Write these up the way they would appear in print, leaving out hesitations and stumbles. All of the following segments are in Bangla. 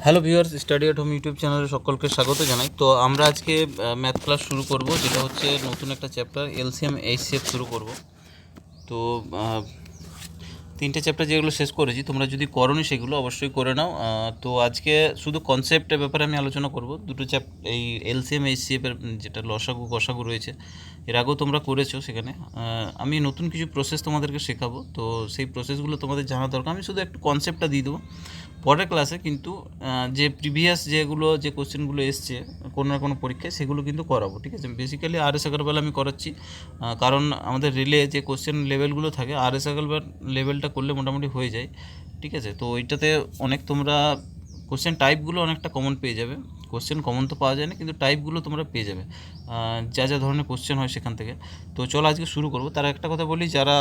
Hello viewers, study at home YouTube চ্যানেলে সকলকে স্বাগত জানাই। তো আমরা আজকে ম্যাথ ক্লাস শুরু করব, যেটা হচ্ছে নতুন একটা চ্যাপ্টার এলসিএম এইচসিএফ শুরু করব। তো তিনটে চ্যাপ্টার যেগুলো শেষ করেছি, তোমরা যদি করোনি সেগুলো অবশ্যই করে নাও। তো আজকে শুধু কনসেপ্টের ব্যাপারে আমি আলোচনা করব। দুটো এই এলসিএম এইচসিএফের যেটা লসাগু গসাগু রয়েছে, এর আগেও তোমরা করেছো। সেখানে আমি নতুন কিছু প্রসেস তোমাদেরকে শেখাবো। তো সেই প্রসেসগুলো তোমাদের জানা দরকার। আমি শুধু একটু কনসেপ্টটা দিয়ে দেবো পরের ক্লাসে, কিন্তু যে প্রিভিয়াস যে কোশ্চেনগুলো এসছে কোনো না কোনো পরীক্ষায়, সেগুলো কিন্তু করাবো, ঠিক আছে। বেসিক্যালি আর এস আগরওয়াল আমি করাচ্ছি, কারণ আমাদের রিলে যে কোশ্চেন লেভেলগুলো থাকে, আর এস আগরওয়াল লেভেলটা করলে মোটামুটি হয়ে যায়, ঠিক আছে। তো ওইটাতে অনেক তোমরা কোশ্চেন টাইপগুলো অনেকটা কমন পেয়ে যাবে। কোশ্চেন কমন তো পাওয়া যায় না, কিন্তু টাইপগুলো তোমরা পেয়ে যাবে যা যা ধরনের কোশ্চেন হয় সেখান থেকে। তো চলো আজকে শুরু করবো। তার একটা কথা বলি, যারা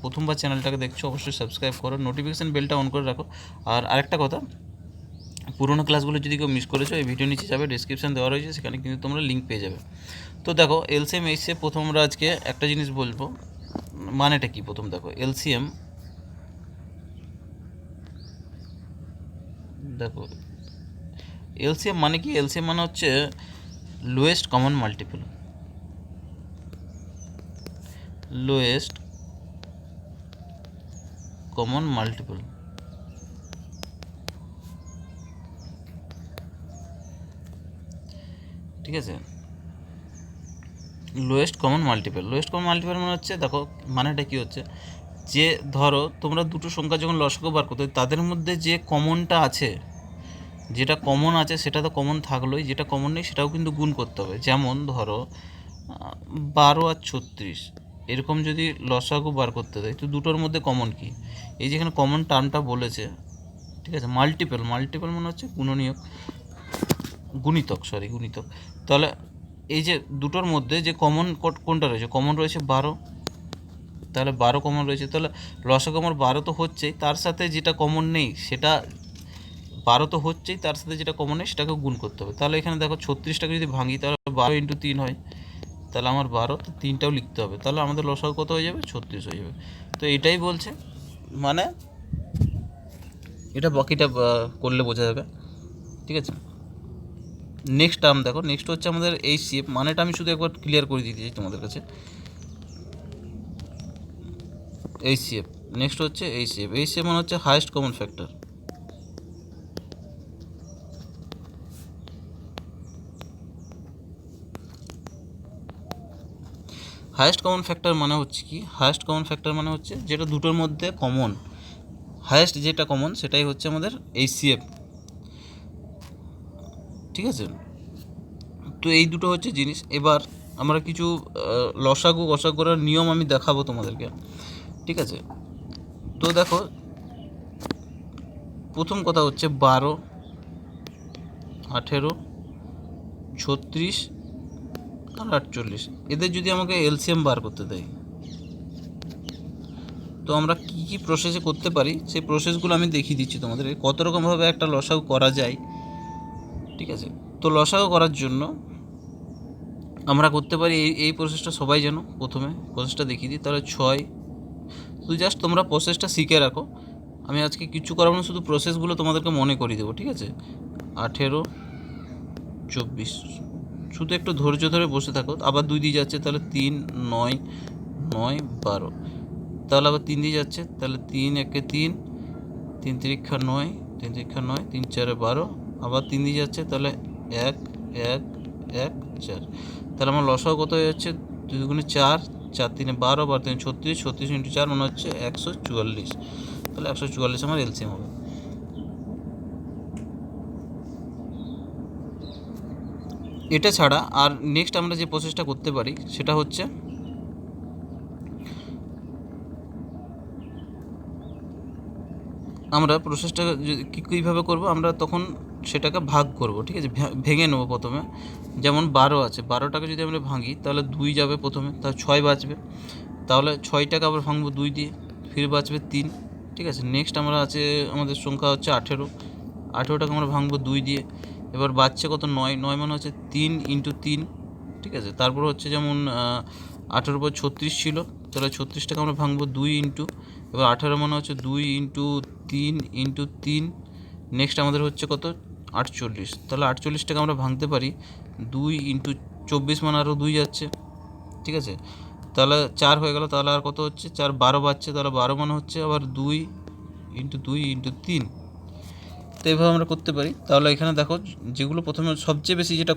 প্রথমবার চ্যানেলটাকে দেখছো অবশ্যই সাবস্ক্রাইব করো, নোটিফিকেশান বেলটা অন করে রাখো। আর আরেকটা কথা, পুরোনো ক্লাসগুলো যদি কেউ মিস করেছো, এই ভিডিও নিচে যাবে, ডিসক্রিপশান দেওয়া রয়েছে, সেখানে কিন্তু তোমরা লিঙ্ক পেয়ে যাবে। তো দেখো, এলসিএম এইচসিএফ প্রথম আমরা আজকে একটা জিনিস বলবো, মানেটা কি। প্রথম দেখো এলসিএম, দেখো এলসিএম মানে কি। এলসিএম মানে হচ্ছে lowest common multiple. Lowest common multiple, ঠিক আছে। লোয়েস্ট কমন মাল্টিপল মানে হচ্ছে, দেখো মানেটা কি হচ্ছে, যে ধরো তোমরা দুটো সংখ্যা যখন লসাগু বার করতে, তাদের মধ্যে যে কমনটা আছে, যেটা কমন আছে সেটা তো কমন থাকলোই, যেটা কমন নেই সেটাও কিন্তু গুণ করতে হবে। যেমন ধরো 12 আর 36, এরকম যদি লসাগু বার করতে দেয়, তো দুটোর মধ্যে কমন কি, এই যেখানে কমন টার্মটা বলেছে, ঠিক আছে। মাল্টিপল মানে হচ্ছে গুণিতক। তাহলে এই যে দুটোর মধ্যে যে কমন কোনটা রয়েছে, কমন রয়েছে 12, তাহলে 12 কমন রয়েছে, তাহলে লসাগু আমার 12 তো হচ্ছেই, তার সাথে যেটা কমন নেই সেটা 12 তো হচ্ছেই, তার সাথে যেটা কমন নেই সেটাকে গুণ করতে হবে। তাহলে এখানে দেখো 36টাকে যদি ভাঙি, তাহলে 12 ইন্টু 3 হয়, তাহলে আমার 12, তো 3টাও লিখতে হবে, তাহলে আমাদের লসাগু কত হয়ে যাবে, 36 হয়ে যাবে। তো এটাই বলছে, মানে এটা বাকিটা করলে বোঝা যাবে, ঠিক আছে। নেক্সট টার্ম দেখো, নেক্সট হচ্ছে আমাদের এইচসিএফ। মানেটা আমি শুধু একবার ক্লিয়ার করে দিতে চাই তোমাদের কাছে। এইচসিএফ, নেক্সট হচ্ছে এইচসিএফ মানে হচ্ছে highest common factor. Highest common factor মানে হচ্ছে কি, হাইয়েস্ট কমন ফ্যাক্টর মানে হচ্ছে যেটা দুটোর মধ্যে কমন, হাইয়েস্ট যেটা কমন সেটাই হচ্ছে আমাদের এইচসিএফ, ঠিক আছে। তো এই দুটো হচ্ছে জিনিস। এবার আমরা কিছু লসাগু গসাগু করার নিয়ম আমি দেখাবো তোমাদেরকে, ঠিক আছে। তো দেখো, প্রথম কথা হচ্ছে 12, 18, 36 আর 48, এদের যদি আমাকে এলসিএম বার করতে দেয়, তো আমরা কী কী প্রসেসে করতে পারি সেই প্রসেসগুলো আমি দেখিয়ে দিচ্ছি তোমাদের, কত রকমভাবে একটা লসাগু করা যায়, ঠিক আছে। তো লসাগু করার জন্য আমরা করতে পারি এই প্রসেসটা, সবাই জানো। প্রথমে প্রসেসটা দেখিয়ে দিই, তাহলে 6, শুধু জাস্ট তোমরা প্রসেসটা শিখে রাখো। আমি আজকে কিছু করাবো না, শুধু প্রসেসগুলো তোমাদেরকে মনে করিয়ে দেবো, ঠিক আছে। 18, 24, শুধু একটু ধৈর্য ধরে বসে থাকো। আবার 2 দিয়ে যাচ্ছে, তাহলে 3, 9, 9, 12, তাহলে আবার 3 দিয়ে যাচ্ছে, তাহলে 3 একে 3, 3 তিরিক্ষা 9, 3 তিরিক্ষা 9, 3 4 12, আবার 3 দিয়ে যাচ্ছে, তাহলে 1, 1, 1, 4, তাহলে আমার লসাগু কত হয়ে যাচ্ছে, 2 দুগুণে 4, 4 3 12, 12 3 36, 36 ইন্টু 4 মানে হচ্ছে 144, তাহলে 144 আমার এলসিএম হবে। এটা ছাড়া আর নেক্সট আমরা যে প্রসেসটা করতে পারি সেটা হচ্ছে, আমরা প্রসেসটা কীভাবে করব, আমরা তখন সেটাকে ভাগ করব, ঠিক আছে। ভেঙে নেবো প্রথমে। যেমন 12 আছে, 12টাকে যদি আমরা ভাঙি, তাহলে 2 যাবে প্রথমে, তাহলে 6 বাঁচবে, তাহলে 6টাকে আবার ভাঙবো 2 দিয়ে, ফির বাঁচবে 3, ঠিক আছে। নেক্সট আমরা আছে, আমাদের সংখ্যা হচ্ছে 18, 18টাকে আমরা ভাঙবো 2 দিয়ে, এবার বাচ্চা কত, 9, 9 মানে হচ্ছে 3 ইন্টু 3, ঠিক আছে। তারপর হচ্ছে যেমন 18 পর 36 ছিল, তাহলে 36টাকে আমরা ভাঙবো 2 ইন্টু, এবার 18 মানে হচ্ছে 2 ইন্টু 3 ইন্টু 3, নেক্সট আমাদের হচ্ছে কত, 48, তাহলে 48টাকে আমরা ভাঙতে পারি 2 ইন্টু 24 মানে আরও 2 যাচ্ছে, ঠিক আছে, তাহলে 4 হয়ে গেল, তাহলে আর কত হচ্ছে 4 12 বাজছে, তাহলে 12 মানে হচ্ছে আবার 2 ইন্টু 2 ইন্টু 3। তো এইভাবে আমরা করতে পারি। তাহলে এখানে দেখো যেগুলো প্রথমে সবচেয়ে বেশি যেটা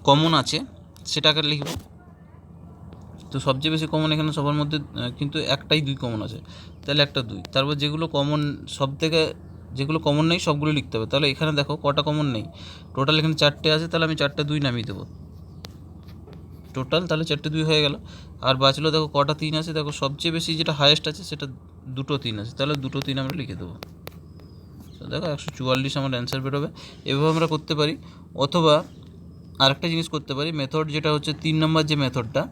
কমন আছে সেটাকে লিখব। তো সবচেয়ে বেশি কমন এখানে সবার মধ্যে কিন্তু একটাই 2 কমন আছে, তাহলে একটা 2। তারপর যেগুলো কমন সব থেকে যেগুলো কমন নেই সবগুলো লিখতে হবে। তাহলে এখানে দেখো কটা কমন নেই, টোটাল এখানে 4টে আছে, তাহলে আমি 4টে 2 নামিয়ে দেবো টোটাল, তাহলে 4টে 2 হয়ে গেল। আর বাঁচলো দেখো কটা 3 আছে, দেখো সবচেয়ে বেশি যেটা হায়েস্ট আছে সেটা 2টো 3 আছে, তাহলে 2টো 3 আমরা লিখে দেবো। তো দেখো 144 আমার অ্যান্সার বেরোবে। এভাবে আমরা করতে পারি। অথবা আরেকটা জিনিস করতে পারি, মেথড যেটা হচ্ছে 3 নম্বর যে মেথডটা,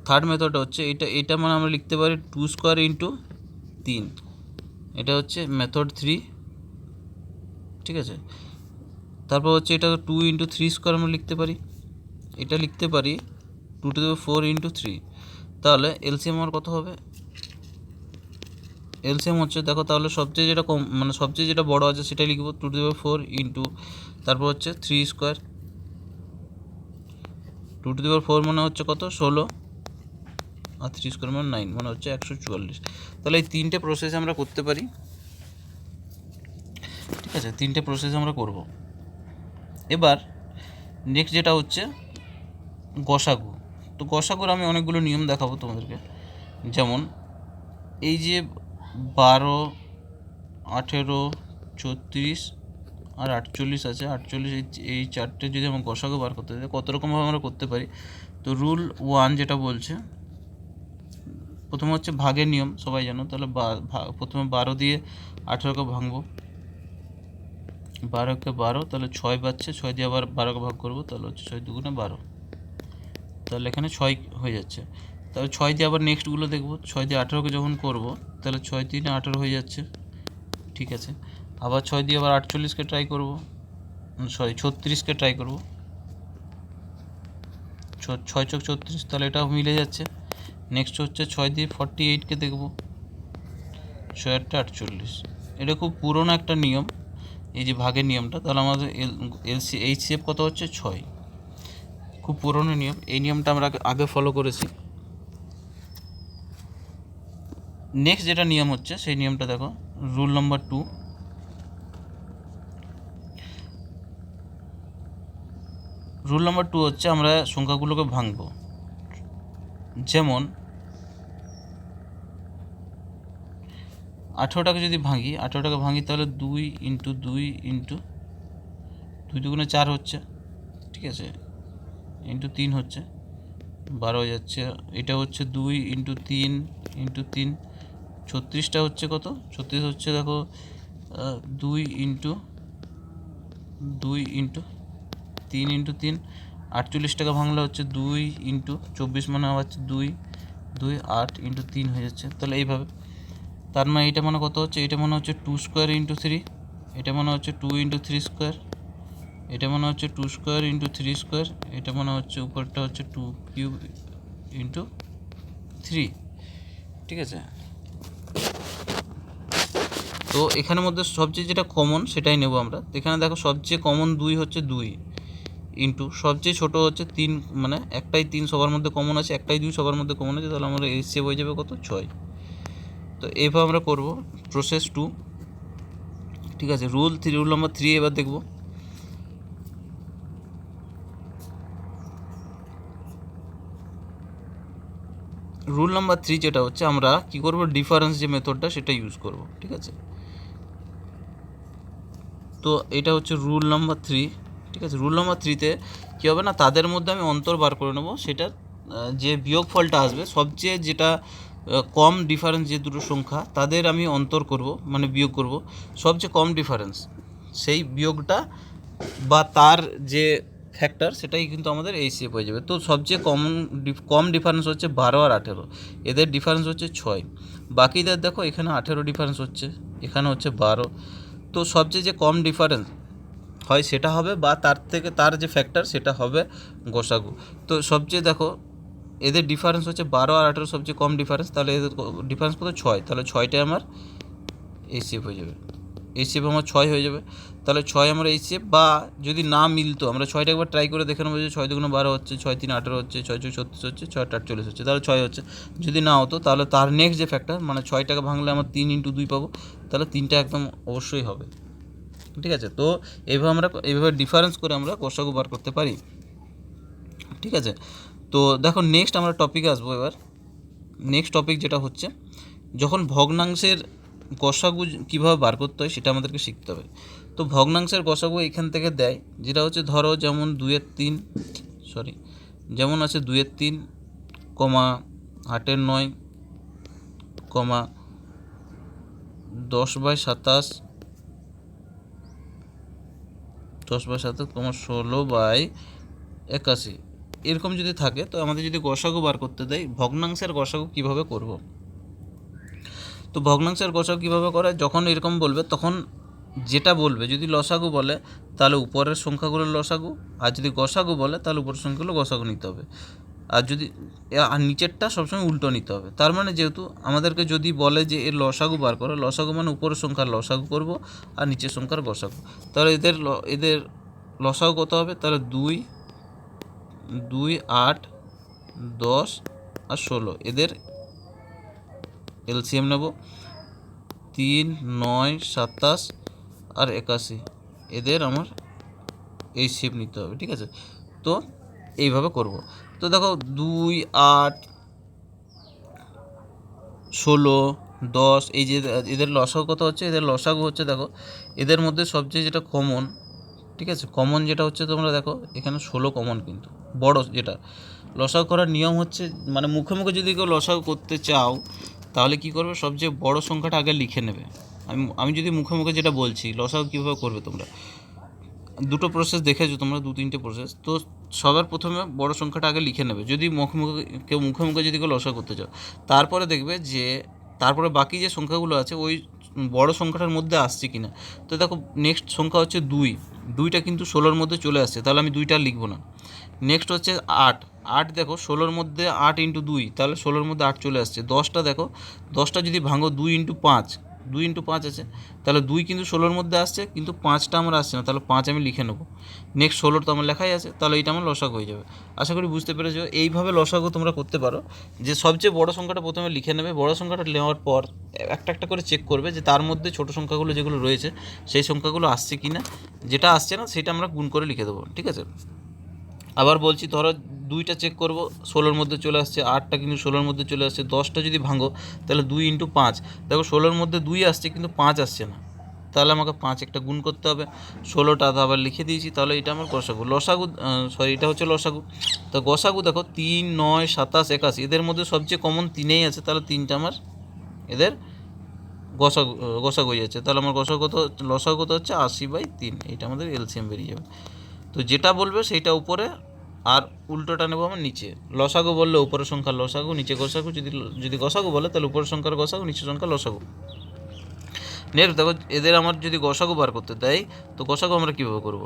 থার্ড মেথডটা হচ্ছে এটা মানে আমরা লিখতে পারি 2 স্কোয়ার ইন্টু 3, এটা হচ্ছে মেথড 3, ঠিক আছে। তারপর হচ্ছে এটা 2 ইন্টু 3 স্কোয়ার আমরা লিখতে পারি, এটা লিখতে পারি 2 টু দি পাওয়ার 4 ইন্টু 3। তাহলে এলসিএম আমার কত হবে, এলসিএম হচ্ছে দেখো, তাহলে সবচেয়ে যেটা কম মানে সবচেয়ে যেটা বড় আছে সেটাই লিখবো 2 টু দি পাওয়ার 4 ইন্টু তারপর হচ্ছে 3 স্কোয়ার। 2 টু দি পাওয়ার 4 মানে হচ্ছে কত 16, আর 3 স্কোয়ার মানে 9 মানে হচ্ছে 144। তাহলে এই 3টে প্রসেস আমরা করতে পারি, ঠিক আছে, 3টে প্রসেস আমরা করব। এবার নেক্সট যেটা হচ্ছে গসাগু। তো গসাগুর আমি অনেকগুলো নিয়ম দেখাবো তোমাদেরকে, যেমন এই যে 12, 18, 34 আর 48 আছে, 48 এই 4টে যদি আমরা গসাগু বার করতে চাই কত রকমভাবে আমরা করতে পারি। তো রুল 1 যেটা বলছে, প্রথমে হচ্ছে ভাগের নিয়ম, সবাই জানো। তাহলে প্রথমে 12 দিয়ে 18কে ভাঙবো, 12কে 12, তাহলে 6 বাজছে, 6 দিয়ে আবার 12কে ভাগ করবো, তাহলে হচ্ছে 6 দুগুণে 12, তাহলে এখানে 6 হয়ে যাচ্ছে। তাহলে 6 দিয়ে আবার নেক্সটগুলো দেখবো, 6 দিয়ে 18কে যখন করবো তাহলে 6 3 18 হয়ে যাচ্ছে, ঠিক আছে। আবার 6 দিয়ে আবার 48কে ট্রাই করবো, 36কে ট্রাই করবো, 6 6 36, তাহলে এটাও মিলে যাচ্ছে। নেক্সট হচ্ছে 6 দিয়ে 48কে দেখবো, 6 8 48। এটা খুব পুরনো একটা নিয়ম, এই যে ভাগের নিয়মটা। তাহলে আমাদের এইচসিএফ কত হচ্ছে 6, খুব পুরনো নিয়ম। এই নিয়মটা আমরা আগে ফলো করেছি। নেক্সট যেটা নিয়ম হচ্ছে সেই নিয়মটা দেখো, রুল নাম্বার 2। রুল নাম্বার 2 হচ্ছে আমরা সংখ্যাগুলোকে ভাঙবো। যেমন 18টাকে যদি ভাঙি, 18টাকে ভাঙি তাহলে 2 ইন্টু 2 ইন্টু 2 দুগুণে 4 হচ্ছে, ঠিক আছে, ইন্টু 3 হচ্ছে 12 হয়ে যাচ্ছে। এটা হচ্ছে 2 ইন্টু 3 ইন্টু 3, 36টা হচ্ছে কত, 36 হচ্ছে দেখো 2 ইন্টু 2 ইন্টু 3 ইন্টু 3, 48টাকে ভাঙলে হচ্ছে 2 ইন্টু 24 মানে হচ্ছে 2 2 8 ইন্টু 3 হয়ে যাচ্ছে। তাহলে এইভাবে, তার মানে এটা মানে কত হচ্ছে, এটা মনে হচ্ছে 2 স্কোয়ার ইন্টু 3, এটা মনে হচ্ছে 2 ইন্টু 3 স্কোয়ার, এটা মনে হচ্ছে 2 স্কোয়ার ইন্টু 3 স্কোয়ার, এটা মনে হচ্ছে উপরটা হচ্ছে 2 কিউব ইন্টু 3, ঠিক আছে। তো এখানের মধ্যে সবচেয়ে যেটা কমন সেটাই নেব আমরা। এখানে দেখো সবচেয়ে কমন 2 হচ্ছে 2 ইন্টু সবচেয়ে ছোট হচ্ছে 3, মানে একটাই 3 সবার মধ্যে কমন আছে, একটাই 2 সবার মধ্যে কমন আছে, তাহলে আমরা এইচসিএফ হয়ে যাবে কত 6। তো এইভাবে আমরা করব প্রসেস 2, ঠিক আছে। রুল নাম্বার 3 এবার দেখব। রুল নাম্বার 3 যেটা হচ্ছে আমরা কি করব, ডিফারেন্স যে মেথডটা সেটা ইউজ করব, ঠিক আছে। তো এটা হচ্ছে রুল নাম্বার 3, ঠিক আছে। রুল নাম্বার 3তে কী হবে না, তাদের মধ্যে আমি অন্তর বার করে নেব, সেটা যে বিয়োগফলটা আসবে সবচেয়ে যেটা কম ডিফারেন্স যে দুটো সংখ্যা তাদের আমি অন্তর করব, মানে বিয়োগ করব। সবচেয়ে কম ডিফারেন্স সেই বিয়োগটা বা তার যে ফ্যাক্টর সেটাই কিন্তু আমাদের এইচসিএফ হয়ে যাবে। তো সবচেয়ে কম ডিফারেন্স হচ্ছে 12 আর 18, এদের ডিফারেন্স হচ্ছে 6। বাকিদের দেখো এখানে 18 ডিফারেন্স হচ্ছে, এখানে হচ্ছে 12। তো সবচেয়ে যে কম ডিফারেন্স হয় সেটা হবে, বা তার থেকে তার যে ফ্যাক্টর সেটা হবে গোসাগু। তো সবচেয়ে দেখো এদের ডিফারেন্স হচ্ছে 12 আর 18 সবচেয়ে কম ডিফারেন্স, তাহলে এদের ডিফারেন্স কত 6, তাহলে 6টাই আমার এইচসিএফ হয়ে যাবে, এইচসিএফ আমার 6 হয়ে যাবে, তাহলে 6 আমার এইচসিএফ। বা যদি না মিলতো আমরা 6টা একবার ট্রাই করে দেখে নেবো যে 6 2 12 হচ্ছে, 6 3 18 হচ্ছে, 6 6 36 হচ্ছে, 6 8 48 হচ্ছে, তাহলে 6 হচ্ছে। যদি না হতো তাহলে তার নেক্সট যে ফ্যাক্টর মানে 6টাকে ভাঙলে আমার 3 × 2 পাবো, তাহলে 3টা একদম অবশ্যই হবে, ঠিক আছে। তো এইভাবে ডিফারেন্স করে আমরা গসাগু বার করতে পারি, ঠিক আছে। তো দেখো নেক্সট আমরা টপিকে আসবো। এবার নেক্সট টপিক যেটা হচ্ছে যখন ভগ্নাংশের গসাগু কীভাবে বার করতে হয় সেটা আমাদেরকে শিখতে হবে। তো ভগ্নাংশের গসাগু এখান থেকে দেয়, যেটা হচ্ছে ধরো যেমন 2/3 যেমন আছে 2/3, 8/9, 10/27, 16/81, এরকম যদি থাকে তো আমাদের যদি গসাগু বার করতে দেয় ভগ্নাংশের গসাগু কীভাবে করব। তো ভগ্নাংশের গসাগু কীভাবে করে, যখন এরকম বলবে তখন যেটা বলবে, যদি লসাগু বলে তাহলে উপরের সংখ্যাগুলোর লসাগু, আর যদি গসাগু বলে তাহলে উপরের সংখ্যাগুলো গসাগু নিতে হবে, আর নিচেরটা সবসময় উল্টো নিতে হবে। তার মানে যেহেতু আমাদেরকে যদি বলে যে এর লসাগু বার করো, লসাগু মানে উপরের সংখ্যার লসাগু করব আর নিচের সংখ্যার গসাগু, তাহলে এদের লসাগু কত হবে, তাহলে 2, 8, 10 আর 16, এদের এলসিএম নেব 3, 9, 27 আর 81, এদের আমার এই শেপ নিতে হবে, ঠিক আছে। তো এইভাবে করব। তো দেখো 2, 8, 16, 10, এই যে এদের লসাগু কত হচ্ছে, এদের লসাগু হচ্ছে দেখো এদের মধ্যে সবচেয়ে যেটা কমন, ঠিক আছে, কমন যেটা হচ্ছে তোমরা দেখো এখানে 16 কমন, কিন্তু বড় যেটা লসাগু করার নিয়ম হচ্ছে মানে মুখে মুখে যদি কেউ লসাগু করতে চাও তাহলে কি করবে, সবচেয়ে বড় সংখ্যাটা আগে লিখে নেবে। আমি যদি মুখে মুখে যেটা বলছি লসাগু কীভাবে করবে, তোমরা দুটো প্রসেস দেখেছো, তোমরা 2-3টে প্রসেস। তো সবার প্রথমে বড় সংখ্যাটা আগে লিখে নেবে যদি মুখে মুখে যদি কেউ লসাগু করতে চাও, তারপরে দেখবে যে তারপরে বাকি যে সংখ্যাগুলো আছে ওই বড় সংখ্যাটার মধ্যে আসছে কিনা। তো দেখো নেক্সট সংখ্যা হচ্ছে 2টা কিন্তু 16-র মধ্যে চলে আসছে, তাহলে আমি 2টা লিখবো না। নেক্সট হচ্ছে 8 দেখো 16-র মধ্যে 8 × 2, তাহলে 16-র মধ্যে 8 চলে আসছে। 10টা দেখো 10টা যদি ভাঙো 2 × 5, 2 × 5 আছে, তাহলে 2 কিন্তু 16-র মধ্যে আসছে, কিন্তু 5টা আমার আসছে না, তাহলে 5 আমি লিখে নেবো। নেক্সট 16 তো আমার লেখাই আছে, তাহলে এইটা আমার লসাগু হয়ে যাবে। আশা করি বুঝতে পেরেছো। এইভাবে লসাগু তোমরা করতে পারো, যে সবচেয়ে বড় সংখ্যাটা প্রথমে লিখে নেবে, বড় সংখ্যাটা নেওয়ার পর একটা একটা করে চেক করবে যে তার মধ্যে ছোটো সংখ্যাগুলো যেগুলো রয়েছে সেই সংখ্যাগুলো আসছে কি না, যেটা আসছে না সেটা আমরা গুণ করে লিখে দেবো, ঠিক আছে। আবার বলছি, ধরো 2টা চেক করব, 16-র মধ্যে চলে আসছে, 8টা কিন্তু 16-র মধ্যে চলে আসছে। 10টা যদি ভাঙো তাহলে 2 × 5, দেখো 16-র মধ্যে 2 আসছে কিন্তু 5 আসছে না, তাহলে আমাকে 5 একটা গুণ করতে হবে। 16টা আবার লিখে দিয়েছি, তাহলে এটা আমার লসাগু এটা হচ্ছে লসাগু। তো গসাগু দেখো 3, 9, 27, 81, এদের মধ্যে সবচেয়ে কমন 3ই আছে, তাহলে 3টা আমার এদের গসাগু হয়ে যাচ্ছে। তাহলে আমার লসাগু কত হচ্ছে 80/3, এইটা আমাদের এলসিএম বেরিয়ে যাবে। তো যেটা বলবে সেইটা উপরে আর উল্টোটা নেবো আমার নিচে। লসাগু বললে উপরের সংখ্যার লসাগু, নিচে গসাগু। যদি গসাগু বলে তাহলে উপরের সংখ্যার গসাগু, নিচের সংখ্যার লসাগু। নেক্সট দেখো এদের আমার যদি গসাগু বার করতে দেয় তো গসাগু আমরা কীভাবে করব।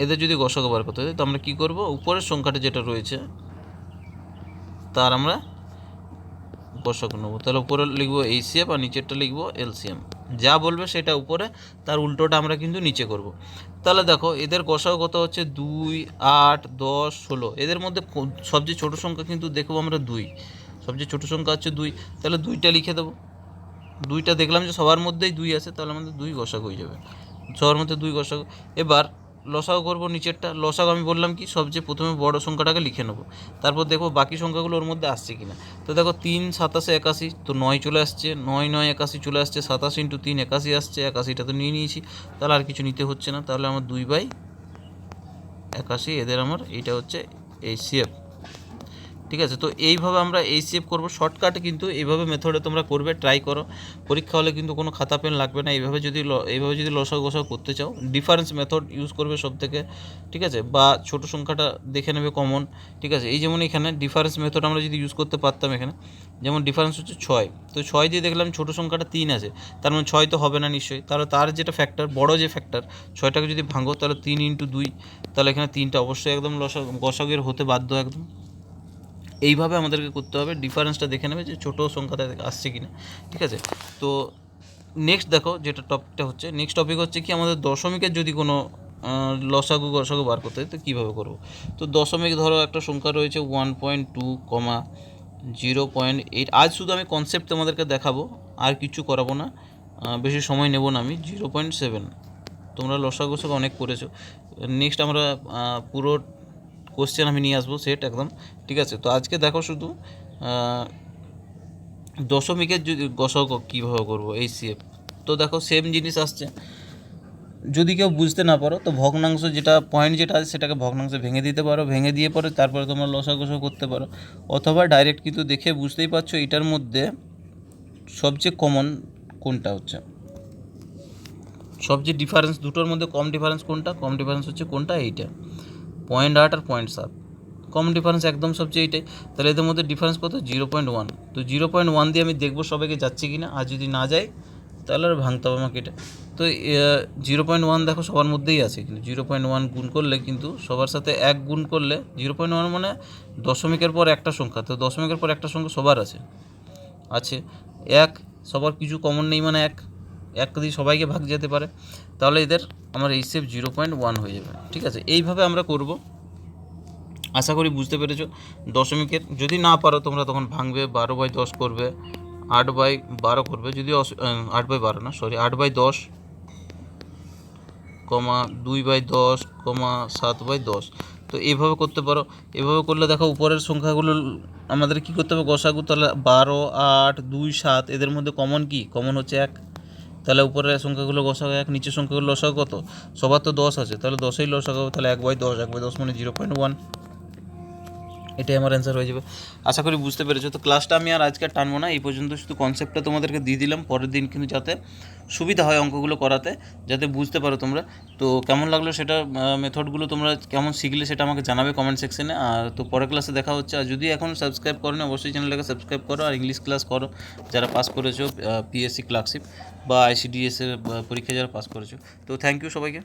এদের যদি গসাগু বার করতে দেয় তো আমরা কী করব, উপরের সংখ্যাটা যেটা রয়েছে তার আমরা গসাগু নেবো। তাহলে উপরে লিখবো এইচসিএফ আর নিচেরটা লিখবো এলসিএম। যা বলবে সেটা উপরে, তার উল্টোটা আমরা কিন্তু নিচে করব। তাহলে দেখো এদের গসাগু কত হচ্ছে 2, 8, 10, 16, এদের মধ্যে সবচেয়ে ছোটো সংখ্যা কিন্তু দেখবো আমরা 2, সবচেয়ে ছোটো সংখ্যা হচ্ছে 2, তাহলে 2টা লিখে দেবো। 2টা দেখলাম যে সবার মধ্যেই 2 আছে, তাহলে আমাদের 2 গসাগু হয়ে যাবে, সবার মধ্যে 2 গসাগু। এবার লসাগু করবো নিচেরটা। লসাগু আমি বললাম কি সবচেয়ে প্রথমে বড় সংখ্যাটাকে লিখে নেবো, তারপর দেখবো বাকি সংখ্যাগুলো ওর মধ্যে আসছে কিনা। তো দেখো 3, 27, 81, তো 9 চলে আসছে, 9, 9, 81 চলে আসছে, 27 × 3, 81 আসছে, 81টা তো নিয়ে নিয়েছি, তাহলে আর কিছু নিতে হচ্ছে না। তাহলে আমার 2/81, এদের আমার এইটা হচ্ছে এইচসিএফ। ঠিক আছে। তো এইভাবে আমরা এইচসিএফ করবো শর্টকাটে, কিন্তু এইভাবে মেথডে তোমরা করবে, ট্রাই করো। পরীক্ষা হলে কিন্তু কোনো খাতা পেন লাগবে না। এইভাবে যদি লসাগু গোসাগু করতে চাও, ডিফারেন্স মেথড ইউজ করবে সব থেকে, ঠিক আছে, বা ছোট সংখ্যাটা দেখে নেবে কমন, ঠিক আছে। এই যেমন এখানে ডিফারেন্স মেথড আমরা যদি ইউজ করতে পারতাম, এখানে যেমন ডিফারেন্স হচ্ছে 6, তো 6 দিয়ে দেখলাম ছোটো সংখ্যাটা 3 আছে, তার মানে 6 তো হবে না নিশ্চয়ই, তাহলে তার যেটা ফ্যাক্টর, বড় যে ফ্যাক্টর 6টাকে যদি ভাঙো তাহলে 3 × 2, তাহলে এখানে 3টা অবশ্যই একদম গসাগুর হতে বাধ্য একদম। এইভাবে আমাদেরকে করতে হবে, ডিফারেন্সটা দেখে নেবে যে ছোটো সংখ্যাটা আসছে কিনা, ঠিক আছে। তো নেক্সট দেখো যেটা টপিকটা হচ্ছে, নেক্সট টপিক হচ্ছে কি, আমাদের দশমিকের যদি কোনো লসাগু গসাগু বার করতে হয় তো কীভাবে করবো। তো দশমিক ধরো একটা সংখ্যা রয়েছে 1.2, 0.8। আজ শুধু আমি কনসেপ্ট তোমাদেরকে দেখাবো, আর কিছু করাবো না, বেশি সময় নেব না আমি। 0.7 তোমরা লসাগু গসাগু অনেক করেছো। নেক্সট আমরা পুরো কোশ্চেন আমি নিয়ে আসবো সেট একদম, ঠিক আছে। তো আজকে দেখো শুধু দশমিকের যদি গসাগু কীভাবে করবো এইচসিএফ। তো দেখো সেম জিনিস আসছে, যদি কেউ বুঝতে না পারো তো ভগ্নাংশ যেটা পয়েন্ট যেটা আছে সেটাকে ভগ্নাংশে ভেঙে দিতে পারো, ভেঙে দিয়ে পরে তারপরে তোমরা লসাগু গসাগু করতে পারো, অথবা ডাইরেক্ট কিন্তু দেখে বুঝতেই পারছো এটার মধ্যে সবচেয়ে কমন কোনটা হচ্ছে, সবচেয়ে ডিফারেন্স দুটোর মধ্যে কম ডিফারেন্স কোনটা, কম ডিফারেন্স হচ্ছে কোনটা, এইটা 0.8 আর 0.7, কম ডিফারেন্স একদম সবচেয়ে এইটাই। তাহলে এদের মধ্যে ডিফারেন্স কত, 0.1। তো 0.1 দিয়ে আমি দেখবো সবাইকে যাচ্ছে কি না, আর যদি না যায় তাহলে আর ভাঙতে হবে আমাকে এটা। তো 0.1 দেখো সবার মধ্যেই আছে, কিন্তু 0.1 গুণ করলে কিন্তু সবার সাথে 1 গুণ করলে 0.1 মানে দশমিকের পর একটা সংখ্যা, তো দশমিকের পর একটা সংখ্যা সবার আছে, 1 সবার কিছু কমন নেই, মানে 1 দিয়ে সবাইকে ভাগ যেতে পারে, তাহলে এদের আমার এইচসিএফ 0.1 হয়ে যাবে, ঠিক আছে। এইভাবে আমরা করব, আশা করি বুঝতে পেরেছো। দশমিকের যদি না পারো তোমরা তখন ভাঙবে, 12/10 করবে, 8/12 করবে, যদি 8/12 না, সরি 8/10, 2/10, 7/10। তো এইভাবে করতে পারো। এভাবে করলে দেখো উপরের সংখ্যাগুলো আমাদের কী করতে হবে, গসাগু, তাহলে 12, 8, 2, 7 এদের মধ্যে কমন কি, কমন হচ্ছে 1, তাহলে উপরের সংখ্যাগুলো গসাগু 1, নিচের সংখ্যাগুলো লসাগু কত, সবার তো 10 আছে, তাহলে 10ই লসাগু, তাহলে 1/10, 1/10 মানে 0.1, এটাই আমার অ্যান্সার হয়ে যাবে। আশা করি বুঝতে পেরেছো। তো ক্লাসটা আমি আর আজকে টানবো না, এই পর্যন্ত শুধু কনসেপ্টটা তোমাদেরকে দিয়ে দিলাম, পরের দিন কিন্তু যাতে সুবিধা হয় অঙ্কগুলো করাতে, যাতে বুঝতে পারো তোমরা। তো কেমন লাগলো সেটা, মেথডগুলো তোমরা কেমন শিখলে সেটা আমাকে জানাবে কমেন্ট সেকশনে। আর তো পরের ক্লাসে দেখা হচ্ছে, আর যদি এখন সাবস্ক্রাইব করো না অবশ্যই চ্যানেলটাকে সাবস্ক্রাইব করো, আর ইংলিশ ক্লাস করো যারা পাস করেছো, পিএসসি ক্লার্কশিপ বা আইসিডিএস এর পরীক্ষা যারা পাস করেছো। তো থ্যাংক ইউ সবাইকে।